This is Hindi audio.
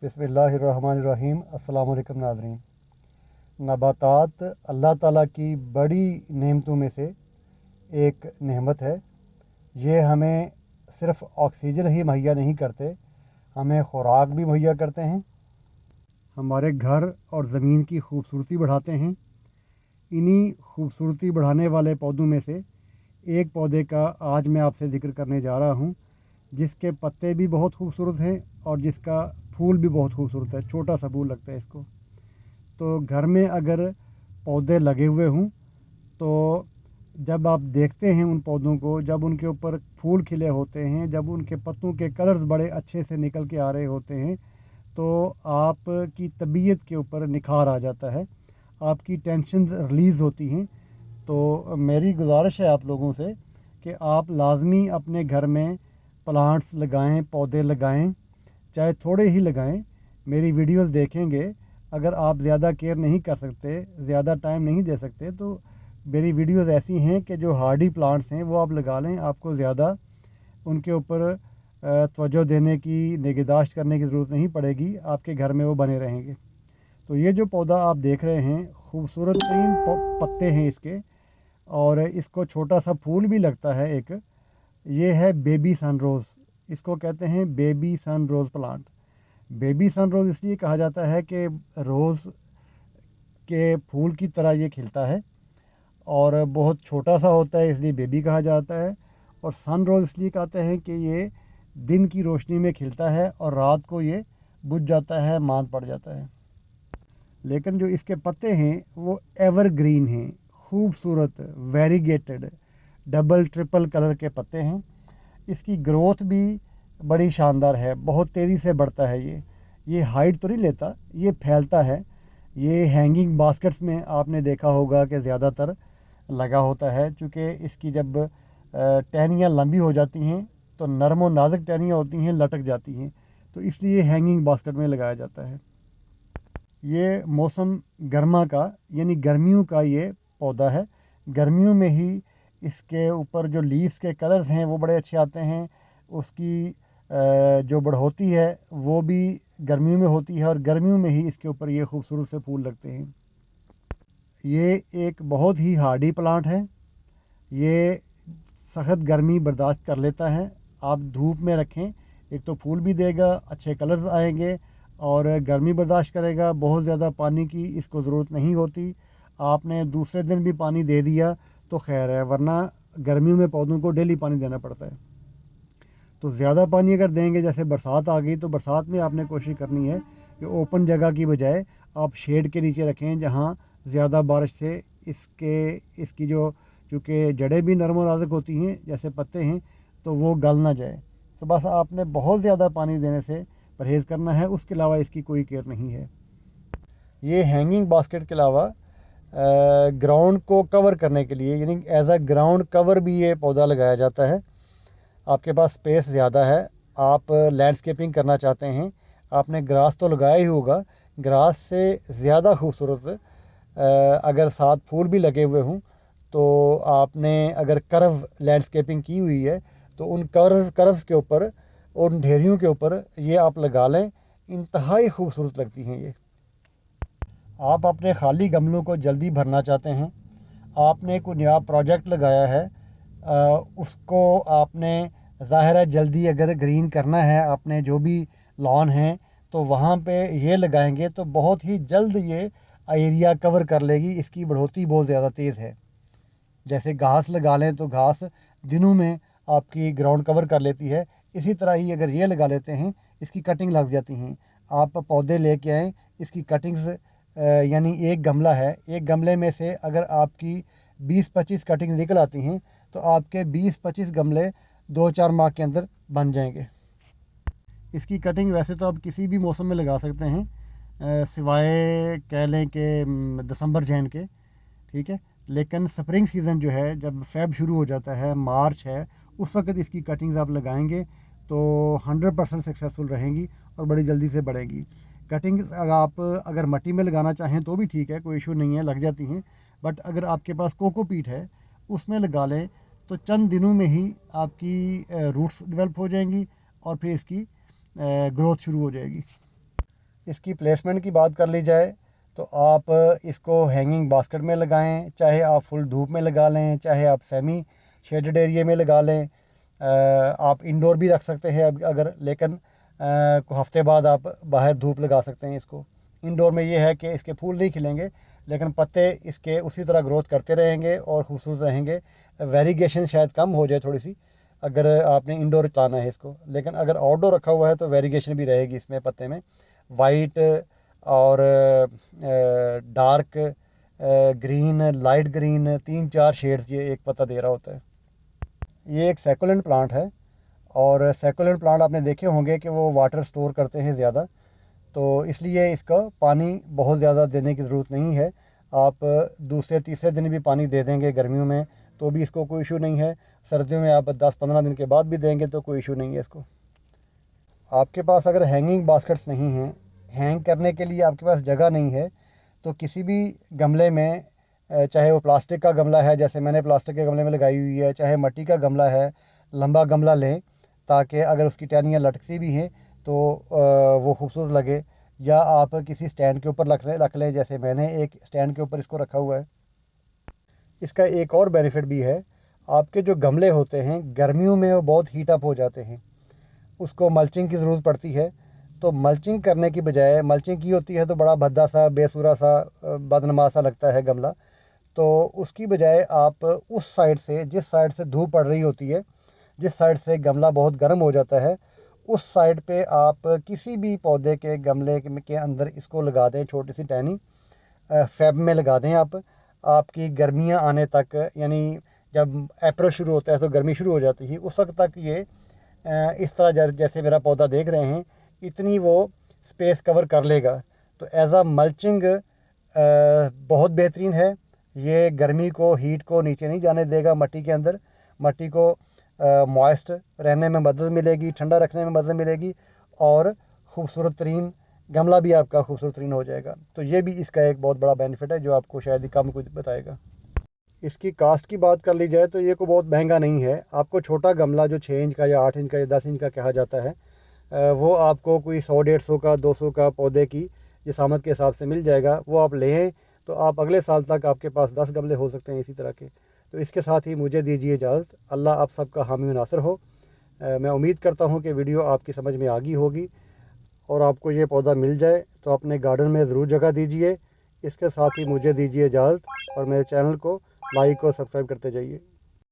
बिस्मिल्लाहिर्रहमानिर्रहीम। अस्सलाम वालेकुम नाज़रीन। नबातात अल्लाह ताला की बड़ी नेमतों में से एक नेमत है। ये हमें सिर्फ़ ऑक्सीजन ही मुहैया नहीं करते, हमें ख़ुराक भी मुहैया करते हैं, हमारे घर और ज़मीन की खूबसूरती बढ़ाते हैं। इन्हीं खूबसूरती बढ़ाने वाले पौधों में से एक पौधे का आज मैं आपसे ज़िक्र करने जा रहा हूँ, जिसके पत्ते भी बहुत खूबसूरत हैं और जिसका फूल भी बहुत खूबसूरत है। छोटा सा फूल लगता है इसको। तो घर में अगर पौधे लगे हुए हों तो जब आप देखते हैं उन पौधों को, जब उनके ऊपर फूल खिले होते हैं, जब उनके पत्तों के कलर्स बड़े अच्छे से निकल के आ रहे होते हैं, तो आपकी तबीयत के ऊपर निखार आ जाता है, आपकी टेंशन रिलीज़ होती हैं। तो मेरी गुजारिश है आप लोगों से कि आप लाजमी अपने घर में प्लांट्स लगाएं, पौधे लगाएं, चाहे थोड़े ही लगाएं। मेरी वीडियोस देखेंगे, अगर आप ज़्यादा केयर नहीं कर सकते, ज़्यादा टाइम नहीं दे सकते, तो मेरी वीडियोस ऐसी हैं कि जो हार्डी प्लांट्स हैं वो आप लगा लें। आपको ज़्यादा उनके ऊपर तवज्जो देने की, निगहदाश्त करने की ज़रूरत नहीं पड़ेगी, आपके घर में वो बने रहेंगे। तो ये जो पौधा आप देख रहे हैं, खूबसूरत तरीन पत्ते हैं इसके, और इसको छोटा सा फूल भी लगता है एक। ये है बेबी सनरोज़, इसको कहते हैं baby sun rose plant. Baby sun rose इसलिए कहा जाता है कि रोज़ के फूल की तरह ये खिलता है और बहुत छोटा सा होता है, इसलिए बेबी कहा जाता है। और सनरोज़ इसलिए कहते हैं कि ये दिन की रोशनी में खिलता है और रात को ये बुझ जाता है, मांद पड़ जाता है। लेकिन जो इसके पत्ते हैं वो एवरग्रीन हैं, खूबसूरत, वेरीगेटेड, डबल ट्रिपल कलर के पत्ते हैं। इसकी ग्रोथ भी बड़ी शानदार है, बहुत तेज़ी से बढ़ता है ये हाइट तो नहीं लेता, ये फैलता है। ये हैंगिंग बास्केट्स में आपने देखा होगा कि ज़्यादातर लगा होता है, चूँकि इसकी जब टहनियाँ लंबी हो जाती हैं तो नरम और नाजुक टहनियाँ होती हैं, लटक जाती हैं, तो इसलिए हैंगिंग बास्केट में लगाया जाता है। ये मौसम गर्मा का यानी गर्मियों का ये पौधा है। गर्मियों में ही इसके ऊपर जो लीव्स के कलर्स हैं वो बड़े अच्छे आते हैं। उसकी जो बढ़ोती है वो भी गर्मियों में होती है और गर्मियों में ही इसके ऊपर ये खूबसूरत से फूल लगते हैं। ये एक बहुत ही हार्डी प्लांट है। ये सख्त गर्मी बर्दाश्त कर लेता है। आप धूप में रखें, एक तो फूल भी देगा, अच्छे कलर्स आएंगे और गर्मी बर्दाश्त करेगा। बहुत ज़्यादा पानी की इसको ज़रूरत नहीं होती। आपने दूसरे दिन भी पानी दे दिया तो खैर है, वरना गर्मियों में पौधों को डेली पानी देना पड़ता है। तो ज़्यादा पानी अगर देंगे, जैसे बरसात आ गई, तो बरसात में आपने कोशिश करनी है कि ओपन जगह की बजाय आप शेड के नीचे रखें, जहाँ ज़्यादा बारिश से इसकी जो, चूँकि जड़ें भी नरम और नाजुक होती हैं जैसे पत्ते हैं, तो वो गल ना जाए। तो बस आपने बहुत ज़्यादा पानी देने से परहेज़ करना है, उसके अलावा इसकी कोई केयर नहीं है। ये हैंगिंग बास्केट के अलावा ग्राउंड को कवर करने के लिए, यानी एज अ ग्राउंड कवर भी ये पौधा लगाया जाता है। आपके पास स्पेस ज़्यादा है, आप लैंडस्केपिंग करना चाहते हैं, आपने ग्रास तो लगाया ही होगा, ग्रास से ज़्यादा खूबसूरत अगर साथ फूल भी लगे हुए हों, तो आपने अगर कर्व लैंडस्केपिंग की हुई है तो उन कर्व्स के ऊपर, उन ढेरियों के ऊपर ये आप लगा लें, इंतहाई खूबसूरत लगती हैं ये। आप अपने खाली गमलों को जल्दी भरना चाहते हैं, आपने कोई नया प्रोजेक्ट लगाया है, उसको आपने ज़ाहिर है जल्दी अगर ग्रीन करना है, आपने जो भी लॉन है तो वहाँ पे ये लगाएंगे तो बहुत ही जल्द ये एरिया कवर कर लेगी। इसकी बढ़ोतरी बहुत ज़्यादा तेज़ है। जैसे घास लगा लें तो घास दिनों में आपकी ग्राउंड कवर कर लेती है, इसी तरह ही अगर ये लगा लेते हैं, इसकी कटिंग लग जाती हैं। आप पौधे लेके आएँ, इसकी कटिंग्स यानी एक गमला है, एक गमले में से अगर आपकी 20-25 कटिंग निकल आती हैं तो आपके 20-25 गमले 2-4 माह के अंदर बन जाएंगे। इसकी कटिंग वैसे तो आप किसी भी मौसम में लगा सकते हैं, सिवाय कह लें कि दिसंबर जैन के, ठीक है। लेकिन स्प्रिंग सीज़न जो है, जब फ़ेब शुरू हो जाता है, मार्च है, उस वक्त इसकी कटिंग्स आप लगाएंगे तो 100% सक्सेसफुल रहेंगी और बड़ी जल्दी से बढ़ेंगी। कटिंग आप अगर मिट्टी में लगाना चाहें तो भी ठीक है, कोई इशू नहीं है, लग जाती हैं। बट अगर आपके पास कोकोपीट है, उसमें लगा लें तो चंद दिनों में ही आपकी रूट्स डेवलप हो जाएंगी और फिर इसकी ग्रोथ शुरू हो जाएगी। इसकी प्लेसमेंट की बात कर ली जाए तो आप इसको हैंगिंग बास्केट में लगाएं, चाहे आप फुल धूप में लगा लें, चाहे आप सेमी शेडेड एरिया में लगा लें। आप इंडोर भी रख सकते हैं अगर, लेकिन हफ्ते बाद आप बाहर धूप लगा सकते हैं इसको। इंडोर में ये है कि इसके फूल नहीं खिलेंगे, लेकिन पत्ते इसके उसी तरह ग्रोथ करते रहेंगे और खूबसूरत रहेंगे। वेरीगेशन शायद कम हो जाए थोड़ी सी अगर आपने इंडोर चलाना है इसको, लेकिन अगर आउटडोर रखा हुआ है तो वेरीगेशन भी रहेगी इसमें पत्ते में। वाइट और dark green, light green, 3-4 shades ये एक पत्ता दे रहा होता है। ये एक सैकुलेंट प्लांट है, और सैकुलेंट प्लांट आपने देखे होंगे कि वो वाटर स्टोर करते हैं ज़्यादा, तो इसलिए इसका पानी बहुत ज़्यादा देने की ज़रूरत नहीं है। आप दूसरे तीसरे दिन भी पानी दे देंगे गर्मियों में तो भी इसको कोई इशू नहीं है। सर्दियों में आप 10-15 दिन के बाद भी देंगे तो कोई इशू नहीं है इसको। आपके पास अगर हैंगिंग बास्केट्स नहीं हैं, हैंग करने के लिए आपके पास जगह नहीं है, तो किसी भी गमले में, चाहे वो प्लास्टिक का गमला है जैसे मैंने प्लास्टिक के गमले में लगाई हुई है, चाहे मिट्टी का गमला है, लंबा गमला लें ताकि अगर उसकी टहनियाँ लटकती भी हैं तो वो खूबसूरत लगे। या आप किसी स्टैंड के ऊपर रख लें, जैसे मैंने एक स्टैंड के ऊपर इसको रखा हुआ है। इसका एक और बेनिफिट भी है, आपके जो गमले होते हैं गर्मियों में वो बहुत हीट अप हो जाते हैं, उसको मल्चिंग की ज़रूरत पड़ती है। तो मल्चिंग करने की बजाय, मल्चिंग की होती है तो बड़ा भद्दा सा, बेसुरा सा, बदनमा सा लगता है गमला, तो उसकी बजाय आप उस साइड से, जिस साइड से धूप पड़ रही होती है, जिस साइड से गमला बहुत गर्म हो जाता है, उस साइड पे आप किसी भी पौधे के गमले के अंदर इसको लगा दें, छोटी सी टहनी फैब में लगा दें आप। आपकी गर्मियाँ आने तक, यानी जब अप्रैल शुरू होता है तो गर्मी शुरू हो जाती है, उस वक्त तक ये इस तरह जैसे मेरा पौधा देख रहे हैं इतनी वो स्पेस कवर कर लेगा। तो एज आ मल्चिंग बहुत बेहतरीन है। ये गर्मी को, हीट को नीचे नहीं जाने देगा मट्टी के अंदर। मट्टी को मॉइस्ट रहने में मदद मिलेगी, ठंडा रखने में मदद मिलेगी, और ख़ूबसूरत तरीन गमला भी आपका खूबसूरत तरीन हो जाएगा। तो ये भी इसका एक बहुत बड़ा बेनिफिट है जो आपको शायद ही कम कुछ बताएगा। इसकी कास्ट की बात कर ली जाए तो ये को बहुत महंगा नहीं है। आपको छोटा गमला जो 6 इंच का या 8 इंच का या 10 इंच का कहा जाता है, वो आपको कोई 100-150 का, 200 का पौधे की जिसामत के हिसाब से मिल जाएगा। वो आप लें तो आप अगले साल तक आपके पास 10 गमले हो सकते हैं इसी तरह के। तो इसके साथ ही मुझे दीजिए इजाज़त। अल्लाह आप सबका हामी व नासिर हो। मैं उम्मीद करता हूँ कि वीडियो आपकी समझ में आ गई होगी और आपको ये पौधा मिल जाए तो अपने गार्डन में ज़रूर जगह दीजिए। इसके साथ ही मुझे दीजिए इजाज़त और मेरे चैनल को लाइक और सब्सक्राइब करते जाइए।